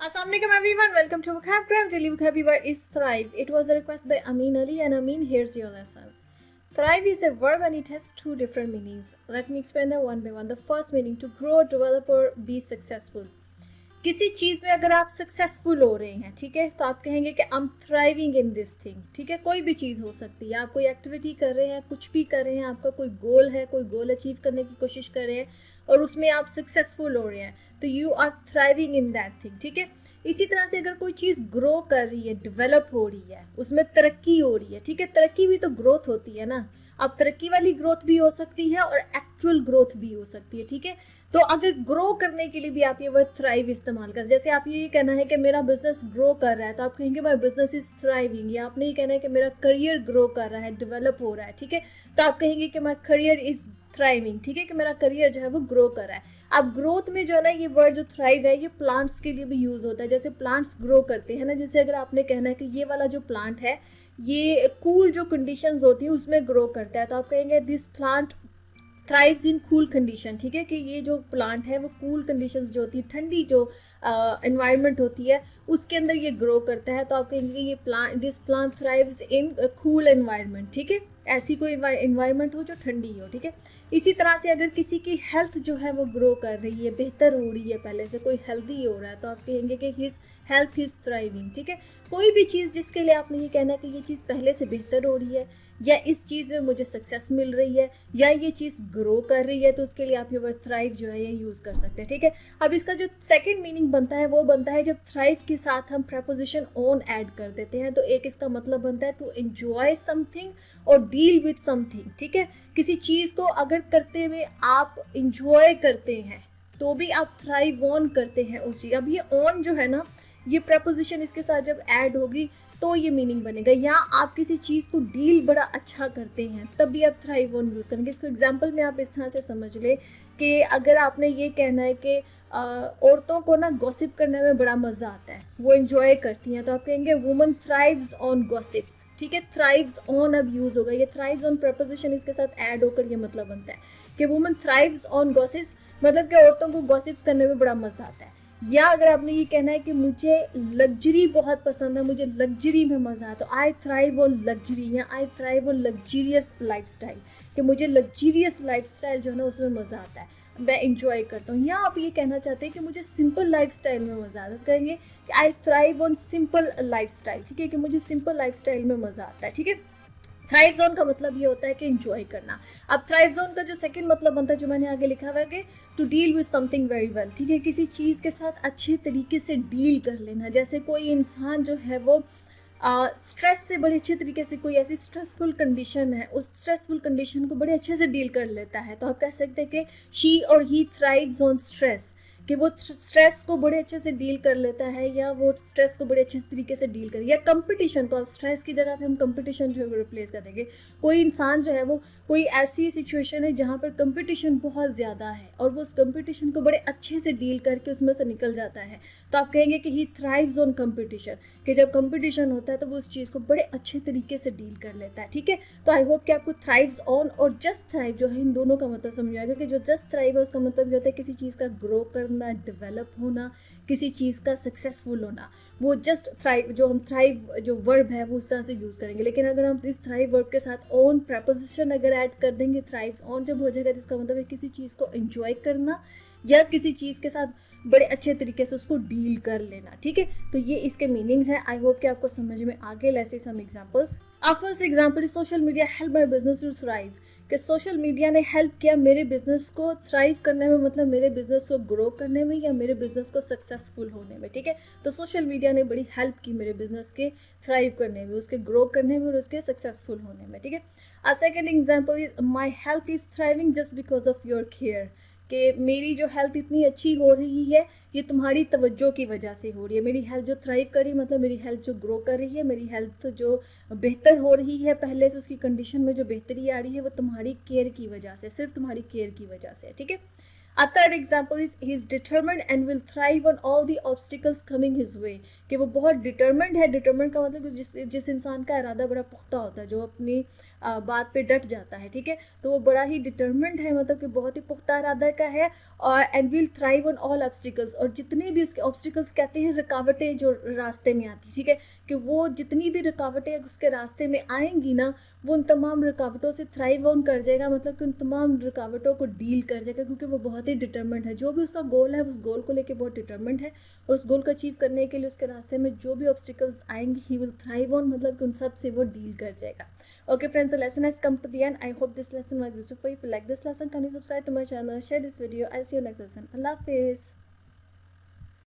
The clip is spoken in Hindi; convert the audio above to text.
Assalamualaikum everyone, welcome to Vocab. Daily vocabulary word is thrive. It was a request by Amin Ali, and Amin, here's your lesson. Thrive is a verb and it has two different meanings. Let me explain them one by one. The first meaning, to grow, develop or be successful. किसी चीज में अगर आप सक्सेसफुल हो रहे हैं, ठीक है, तो आप कहेंगे कि I am thriving in this thing. ठीक है, कोई भी चीज हो सकती है. आप कोई एक्टिविटी कर रहे हैं, कुछ भी कर रहे हैं, आपका कोई गोल है, कोई गोल अचीव करने की कोशिश कर रहे हैं और उसमें आप सक्सेसफुल हो रहे हैं, तो you are thriving in that thing. ठीक है, इसी तरह से अगर कोई चीज ग्रो कर रही है, डेवलप हो रही है, उसमें तरक्की हो रही है, ठीक है, तरक्की भी तो ग्रोथ होती है ना. अब तरक्की वाली ग्रोथ भी हो सकती है और एक्चुअल ग्रोथ भी हो सकती है. ठीक है, तो अगर ग्रो करने के लिए भी आप ये वर्ड थ्राइव इस्तेमाल कर, जैसे आप ये कहना है कि मेरा बिजनेस ग्रो कर रहा है, तो आप कहेंगे माय बिजनेस इज थ्राइविंग. या आपने ये कहना है कि मेरा करियर ग्रो कर रहा है, डेवलप हो रहा है, ठीक है, तो आप कहेंगे कि माय करियर इज थ्राइविंग. ठीक है, कि मेरा करियर जो है वो ग्रो कर रहा है. अब ग्रोथ में जो है ना, ये वर्ड जो थ्राइव है, ये प्लांट्स के लिए भी यूज होता है. जैसे प्लांट्स ग्रो करते हैं ना, जैसे अगर आपने कहना है कि ये वाला जो प्लांट है ये कूल जो कंडीशंस होती है उसमें ग्रो करता है, तो आप कहेंगे this plant thrives in cool condition. ठीक है, कि ये जो प्लांट है वो कूल कंडीशंस जो होती है, ठंडी जो एनवायरनमेंट होती है उसके अंदर ये ग्रो करता है, तो आप कहेंगे ये plant, this plant thrives in cool environment. ठीक है, ऐसी कोई एनवायरनमेंट हो जो ठंडी हो. ठीक है, इसी तरह से अगर किसी की हेल्थ जो है वो ग्रो कर रही है, बेहतर हो रही है, पहले से कोई हेल्दी हो रहा है, तो आप कहेंगे कि हिज हेल्थ इज थ्राइविंग. ठीक है, कोई भी चीज़ जिसके लिए आपने ये कहना है कि ये चीज़ पहले से बेहतर हो रही है, या इस चीज़ में मुझे सक्सेस मिल रही है, या ये चीज़ ग्रो कर रही है, तो उसके लिए आप ये वर्ड थ्राइव जो है ये यूज़ कर सकते हैं. ठीक है, अब इसका जो सेकंड मीनिंग बनता है वो बनता है जब थ्राइव के साथ हम प्रपोजिशन ऑन ऐड कर देते हैं, तो एक इसका मतलब बनता है टू एंजॉय समथिंग और डील विद समथिंग. ठीक है, किसी चीज़ को अगर करते हुए आप इंजॉय करते हैं तो भी आप थ्राइव ऑन करते हैं उस चीज़. अब ये ऑन जो है ना, ये प्रपोजिशन इसके साथ जब ऐड होगी तो ये मीनिंग बनेगा. या आप किसी चीज़ को डील बड़ा अच्छा करते हैं तब भी आप थ्राइव ऑन यूज़ करेंगे. इसको एग्जांपल में आप इस तरह से समझ ले कि अगर आपने ये कहना है कि औरतों को ना गॉसिप करने में बड़ा मज़ा आता है, वो एंजॉय करती हैं, तो आप कहेंगे वुमन थ्राइव्स ऑन गॉसिप्स. ठीक है, थ्राइव्स ऑन अब यूज़ होगा. ये थ्राइव्स ऑन प्रपोजिशन इसके साथ ऐड होकर ये मतलब बनता है कि वुमन थ्राइव्स ऑन गॉसिप्स, मतलब कि औरतों को गॉसिप्स करने में बड़ा मज़ा आता है. या अगर आपने ये कहना है कि मुझे लग्जरी बहुत पसंद है, मुझे लग्जरी में मज़ा आता है, तो आई थ्राइव ऑन लग्जरी, या I thrive on luxurious lifestyle, कि मुझे लग्जीरियस लाइफस्टाइल जो है ना उसमें मज़ा आता है, मैं इंजॉय करता हूँ. या आप ये कहना चाहते हैं कि मुझे सिंपल लाइफस्टाइल में मज़ा आता है, तो कहेंगे कि I thrive on simple lifestyle. ठीक है, कि मुझे सिंपल लाइफस्टाइल में मज़ा आता है. ठीक है, थ्राइव जोन का मतलब ये होता है कि एंजॉय करना. अब थ्राइव जोन का जो सेकंड मतलब बनता है जो मैंने आगे लिखा हुआ है कि to deal with something very well. ठीक है, किसी चीज़ के साथ अच्छे तरीके से डील कर लेना. जैसे कोई इंसान जो है वो स्ट्रेस से बड़े अच्छे तरीके से, कोई ऐसी स्ट्रेसफुल कंडीशन है, उस स्ट्रेसफुल कंडीशन को बड़े अच्छे से डील कर लेता है, तो आप कह सकते हैं कि शी और ही थ्राइव्स ऑन स्ट्रेस, कि वो स्ट्रेस को बड़े अच्छे से डील कर लेता है, या वो स्ट्रेस को बड़े अच्छे तरीके से डील कर. या कंपटीशन को, स्ट्रेस की जगह पे हम कंपटीशन जो है वो रिप्लेस कर देंगे. कोई इंसान जो है वो, कोई ऐसी सिचुएशन है जहाँ पर कंपटीशन बहुत ज़्यादा है और वो उस कंपटीशन को बड़े अच्छे से डील करके उसमें से निकल जाता है, तो आप कहेंगे कि ही थ्राइव्स ऑन कंपटीशन, कि जब कंपटीशन होता है तो वो उस चीज़ को बड़े अच्छे तरीके से डील कर लेता है. ठीक है, तो आई होप कि आपको थ्राइव्स ऑन और जस्ट थ्राइव जो है इन दोनों का मतलब समझ आएगा. कि जो जस्ट थ्राइव है उसका मतलब ये होता है किसी चीज़ का ग्रो करना, डेवलप होना, किसी चीज़ का सक्सेसफुल होना. वो जस्ट थ्राइव, जो हम थ्राइव जो वर्ब है वो उस तरह से यूज़ करेंगे. लेकिन अगर हम इस थ्राइव वर्ब के साथ ऑन प्रपोजिशन अगर ऐड कर देंगे, थ्राइव्स ऑन जब हो जाएगा, तो इसका मतलब है किसी चीज़ को एंजॉय करना या किसी चीज़ के साथ बड़े अच्छे तरीके से उसको डील कर लेना. ठीक है, तो ये इसके मीनिंग्स हैं. आई होप कि आपको समझ में आ गए. Let's see some examples. Our first example is social media help my business to thrive, कि सोशल मीडिया ने हेल्प किया मेरे बिजनेस को थ्राइव करने में, मतलब मेरे बिजनेस को ग्रो करने में या मेरे बिजनेस को सक्सेसफुल होने में. ठीक है, तो सोशल मीडिया ने बड़ी हेल्प की मेरे बिजनेस के थ्राइव करने में, उसके ग्रो करने में और उसके सक्सेसफुल होने में. ठीक है, a second example is my health is thriving just because of your care, कि मेरी जो हेल्थ इतनी अच्छी हो रही है ये तुम्हारी तवज्जो की वजह से हो रही है. मेरी हेल्थ जो थ्राइव कर रही है, मतलब मेरी हेल्थ जो ग्रो कर रही है, मेरी हेल्थ जो बेहतर हो रही है, पहले से उसकी कंडीशन में जो बेहतरी आ रही है वो तुम्हारी केयर की वजह से, सिर्फ तुम्हारी केयर की वजह से. ठीक है, A third example is he is determined and will thrive on all the obstacles coming his way, कि वो बहुत डिटर्मेंट है. डिटर्मेंट का मतलब जिस इंसान का इरादा बड़ा पुख्ता होता है, जो अपनी बात पे डट जाता है, ठीक है, तो वो बड़ा ही डिटर्मेंट है, मतलब कि बहुत ही पुख्ता इरादा का है. और and will thrive on all obstacles, और जितने भी उसके ऑब्स्टिकल्स कहते हैं रुकावटें जो रास्ते में आती, ठीक है, कि वो जितनी भी रुकावटें उसके रास्ते में आएंगी ना, वो उन तमाम रुकावटों से थ्राइव ऑन कर जाएगा, मतलब कि उन तमाम रुकावटों को डील कर जाएगा, क्योंकि वो बहुत ही डिटर्मेंट है. जो भी उसका गोल है, उस गोल को लेके बहुत डिटर्मेंट है, और उस गोल को अचीव करने के लिए उसके रास्ते में जो भी ऑब्स्टिकल्स आएंगे ही विल थ्राइव ऑन, मतलब कि उन सब से वो डील कर जाएगा. Okay friends, the lesson has come to the end. I hope this lesson was useful for you. If you like this lesson, kindly subscribe to my channel, share this video. I'll see you next lesson. Allah Hafiz.